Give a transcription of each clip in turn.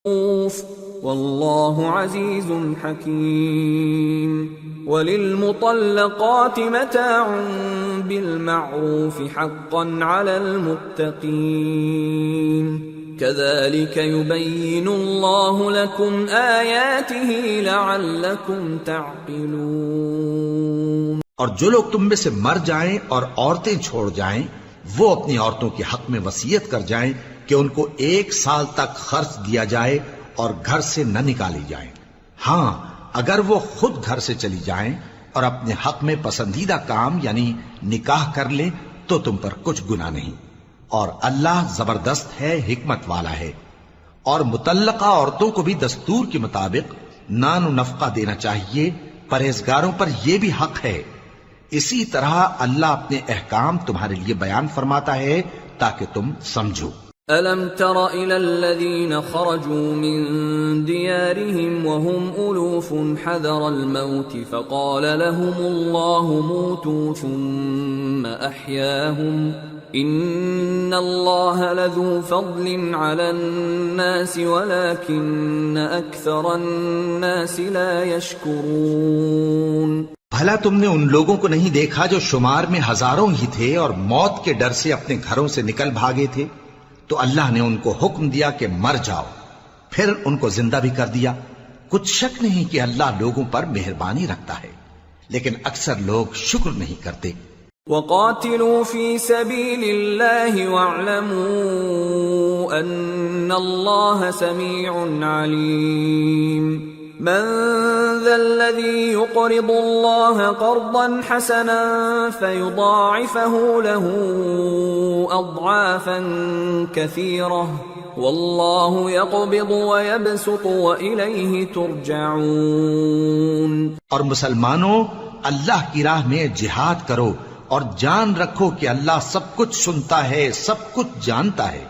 واللہ عزیز حکیم وللمطلقات متاع بالمعروف حقا علی المتقین كذلك يبين الله لكم آياته لعلكم تعقلون۔ اور جو لوگ تم میں سے مر جائیں اور عورتیں چھوڑ جائیں وہ اپنی عورتوں کے حق میں وصیت کر جائیں کہ ان کو 1 سال تک خرچ دیا جائے اور گھر سے نہ نکالی جائیں۔ ہاں اگر وہ خود گھر سے چلی جائیں اور اپنے حق میں پسندیدہ کام یعنی نکاح کر لیں تو تم پر کچھ گناہ نہیں، اور اللہ زبردست ہے، حکمت والا ہے۔ اور مطلقہ عورتوں کو بھی دستور کے مطابق نان و نفقہ دینا چاہیے، پرہیزگاروں پر یہ بھی حق ہے۔ اسی طرح اللہ اپنے احکام تمہارے لیے بیان فرماتا ہے تاکہ تم سمجھو۔ أَلَمْ تَرَ إِلَى الَّذِينَ خَرَجُوا مِن دِيَارِهِمْ وَهُمْ أُلُوفٌ حَذَرَ الْمَوْتِ فَقَالَ لَهُمُ اللَّهُ مُوتُوا ثُمَّ أَحْيَاهُمْ إِنَّ اللَّهَ لَذُو فَضْلٍ عَلَى النَّاسِ وَلَكِنَّ أَكْثَرَ النَّاسِ لَا يَشْكُرُونَ۔ بھلا تم نے ان لوگوں کو نہیں دیکھا جو شمار میں ہزاروں ہی تھے اور موت کے ڈر سے اپنے گھروں سے نکل بھاگے تھے؟ تو اللہ نے ان کو حکم دیا کہ مر جاؤ، پھر ان کو زندہ بھی کر دیا۔ کچھ شک نہیں کہ اللہ لوگوں پر مہربانی رکھتا ہے، لیکن اکثر لوگ شکر نہیں کرتے۔ وَقَاتِلُوا فِي سَبِيلِ اللَّهِ وَاعْلَمُوا أَنَّ اللَّهَ سَمِيعٌ عَلِيمٌ۔ من ذا الذي يقرض الله قرضا حسنا فيضاعفه له أضعافا كثيرة والله يقبض ويبسط وإليه ترجعون۔ اور مسلمانوں اللہ کی راہ میں جہاد کرو اور جان رکھو کہ اللہ سب کچھ سنتا ہے، سب کچھ جانتا ہے۔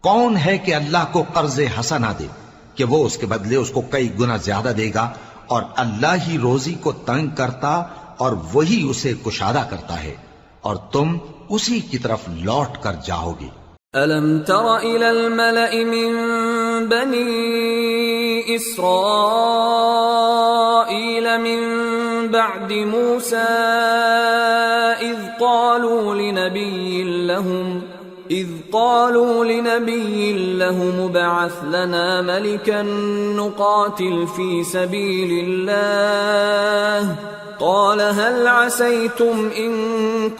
کون ہے کہ اللہ کو قرض حسنہ دے کہ وہ اس کے بدلے اس کو کئی گنا زیادہ دے گا، اور اللہ ہی روزی کو تنگ کرتا اور وہی اسے کشادہ کرتا ہے، اور تم اسی کی طرف لوٹ کر جاؤ گے۔ أَلَمْ تَرَ إِلَى الْمَلَإِ مِن بَنِي إِسْرَائِيلَ مِن بَعْدِ مُوسَى إِذْ قالوا لنبي لهم ابعث لنا ملكا نقاتل في سبيل الله قال هل عسيتم إن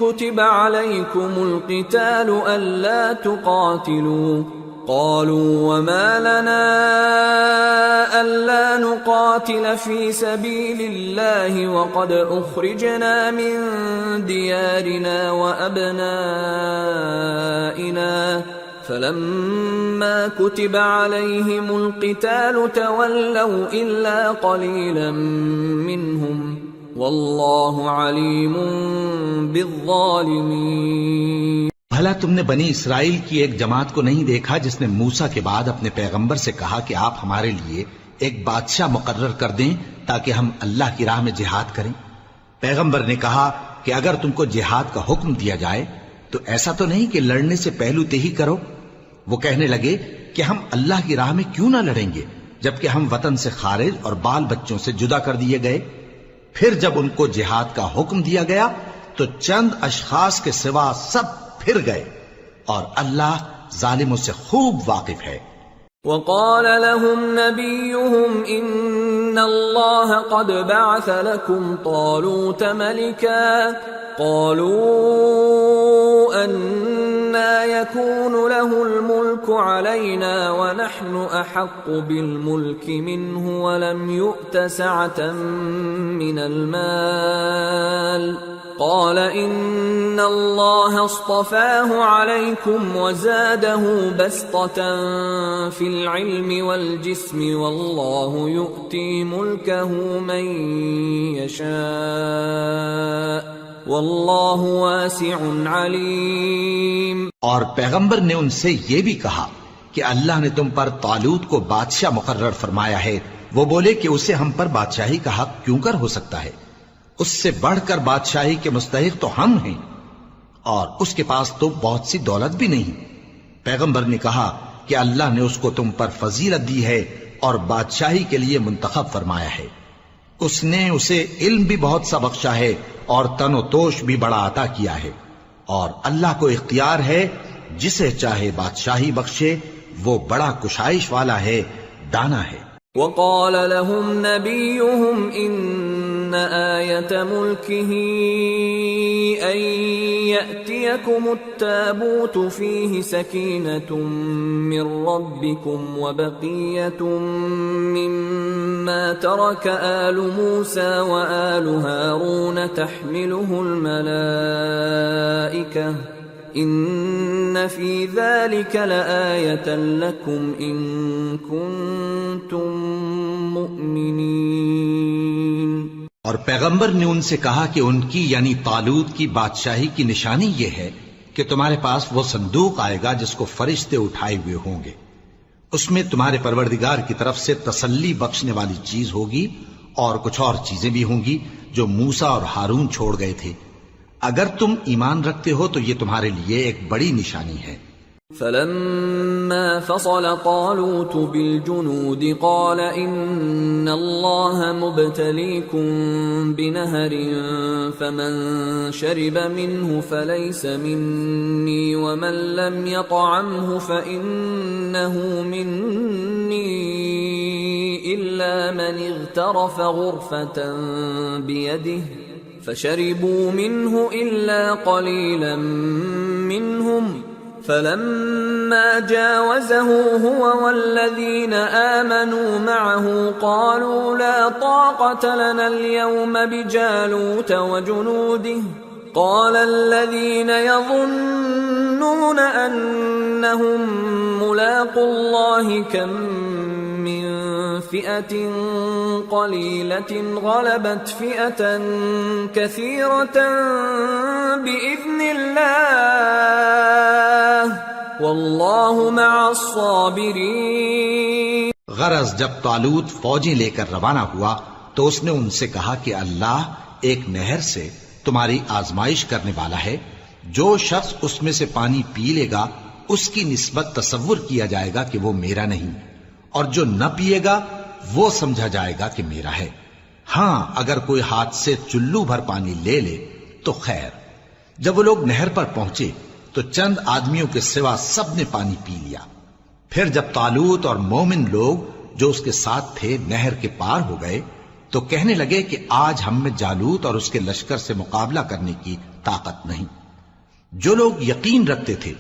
كتب عليكم القتال ألا تقاتلوا قالوا وما لنا ألا نقاتل في سبيل الله وقد أخرجنا من ديارنا وأبنائنا فلما كتب عليهم القتال تولوا إلا قليلا منهم والله عليم بالظالمين۔ بھلا تم نے بنی اسرائیل کی ایک جماعت کو نہیں دیکھا جس نے موسیٰ کے بعد اپنے پیغمبر سے کہا کہ آپ ہمارے لیے ایک بادشاہ مقرر کر دیں تاکہ ہم اللہ کی راہ میں جہاد کریں؟ پیغمبر نے کہا کہ اگر تم کو جہاد کا حکم دیا جائے تو ایسا تو نہیں کہ لڑنے سے پہلو تہی کرو۔ وہ کہنے لگے کہ ہم اللہ کی راہ میں کیوں نہ لڑیں گے جبکہ ہم وطن سے خارج اور بال بچوں سے جدا کر دیے گئے۔ پھر جب ان کو جہاد کا حکم دیا گیا تو چند اشخاص کے سوا سب پھر گئے، اور اللہ ظالموں سے خوب واقف ہے۔ وقال لهم نبيهم إن الله قد بعث لكم طالوت ملكا قالوا أنى يكون له الملك علينا ونحن أحق بالملك منه ولم يؤت سعة من المال قال إن الله اصطفاه عليكم وزاده بسطة في العلم والجسم والله يؤتي ملكه من يشاء والله واسع عليم۔ اور پیغمبر نے ان سے یہ بھی کہا کہ اللہ نے تم پر طالوت کو بادشاہ مقرر فرمایا ہے۔ وہ بولے کہ اسے ہم پر بادشاہی کا حق کیوں کر ہو سکتا ہے؟ اس سے بڑھ کر بادشاہی کے مستحق تو ہم ہیں، اور اس کے پاس تو بہت سی دولت بھی نہیں۔ پیغمبر نے کہا کہ اللہ نے اس کو تم پر فضیلت دی ہے اور بادشاہی کے لیے منتخب فرمایا ہے. اس نے اسے علم بھی بہت سا بخشا ہے اور تن و توش بھی بڑا عطا کیا ہے، اور اللہ کو اختیار ہے جسے چاہے بادشاہی بخشے، وہ بڑا کشائش والا ہے، دانا ہے. وقال لهم نبيهم إن آية ملكه أن يأتيكم التابوت فيه سكينة من ربكم وبقية مما ترك آل موسى وآل هارون تحمله الملائكة ان فی ذلک لآیۃ لکم ان کنتم مؤمنین. اور پیغمبر نے ان سے کہا کہ ان کی یعنی طالوت کی بادشاہی کی نشانی یہ ہے کہ تمہارے پاس وہ صندوق آئے گا جس کو فرشتے اٹھائے ہوئے ہوں گے. اس میں تمہارے پروردگار کی طرف سے تسلی بخشنے والی چیز ہوگی اور کچھ اور چیزیں بھی ہوں گی جو موسیٰ اور ہارون چھوڑ گئے تھے. اگر تم ایمان رکھتے ہو تو یہ تمہارے لیے ایک بڑی نشانی ہے. فلما فصل طالوت بالجنود قال ان الله مبتليكم بنهر فمن شرب منه فليس مني ومن لم يطعمه فإنه مني إلا من اغترف غرفة بيده فشربوا منه إلا قليلا منهم فلما جاوزه هو والذين آمنوا معه قالوا لا طاقة لنا اليوم بجالوت وجنوده قال الذين يظنون أنهم ملاقو الله كم من فئة قليلة غلبت فئة كثيرة بإذن الله والله مع الصابرين. غرض جب طالوت فوجیں لے کر روانہ ہوا تو اس نے ان سے کہا کہ اللہ ایک نہر سے تمہاری آزمائش کرنے والا ہے. جو شخص اس میں سے پانی پی لے گا اس کی نسبت تصور کیا جائے گا کہ وہ میرا نہیں، اور جو نہ پیے گا وہ سمجھا جائے گا کہ میرا ہے. ہاں اگر کوئی ہاتھ سے چلو بھر پانی لے لے تو خیر. جب وہ لوگ نہر پر پہنچے تو چند آدمیوں کے سوا سب نے پانی پی لیا. پھر جب طالوت اور مومن لوگ جو اس کے ساتھ تھے نہر کے پار ہو گئے تو کہنے لگے کہ آج ہم میں جالوت اور اس کے لشکر سے مقابلہ کرنے کی طاقت نہیں. جو لوگ یقین رکھتے تھے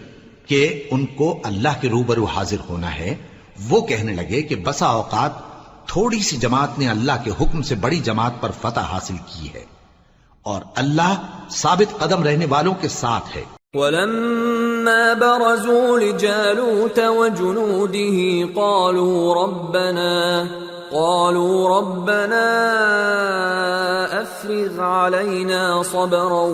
کہ ان کو اللہ کے روبرو حاضر ہونا ہے وہ کہنے لگے کہ بسا اوقات تھوڑی سی جماعت نے اللہ کے حکم سے بڑی جماعت پر فتح حاصل کی ہے، اور اللہ ثابت قدم رہنے والوں کے ساتھ ہے. وَلَمَّا بَرَزُوا لِجَالُوتَ وَجُنُودِهِ قالوا ربنا افرغ علينا صبرا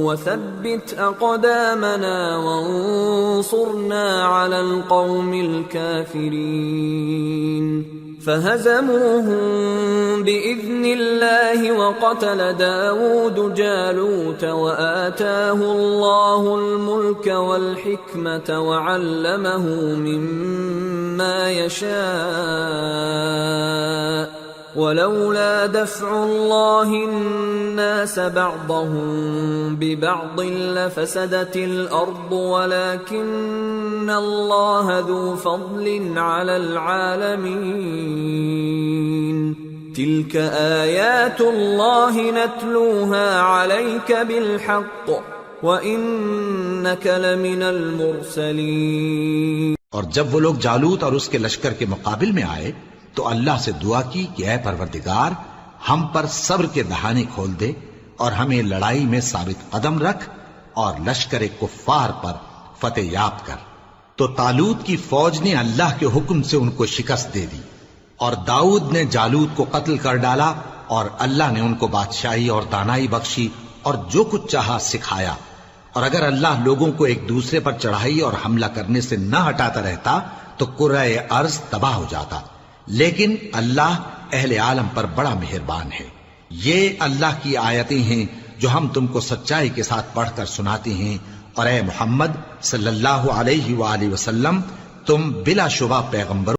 وثبت اقدامنا وانصرنا على القوم الكافرين فهزموهم باذن الله وقتل داود جالوت وآتاه الله الملك والحكمة وعلمه مما يشاء ولولا دفع الله الناس بعضهم ببعض لفسدت الأرض ولكن الله ذو فضل على العالمين تلك آيات الله نتلوها عليك بالحق وإنك لمن المرسلين. اور جب وہ لوگ جالوت اور اس کے لشکر کے مقابل میں آئے تو اللہ سے دعا کی کہ اے پروردگار ہم پر صبر کے دہانے کھول دے اور ہمیں لڑائی میں ثابت قدم رکھ اور لشکر کفار پر فتح یاب کر. تو طالوت کی فوج نے اللہ کے حکم سے ان کو شکست دے دی اور داؤد نے جالوت کو قتل کر ڈالا اور اللہ نے ان کو بادشاہی اور دانائی بخشی اور جو کچھ چاہا سکھایا. اور اگر اللہ لوگوں کو ایک دوسرے پر چڑھائی اور حملہ کرنے سے نہ ہٹاتا رہتا تو کرۂ ارض تباہ ہو جاتا، لیکن اللہ اہل عالم پر بڑا مہربان ہے. یہ اللہ کی آیتیں ہیں جو ہم تم کو سچائی کے ساتھ پڑھ کر سناتے ہیں، اور اے محمد صلی اللہ علیہ وآلہ وسلم تم بلا شبہ پیغمبر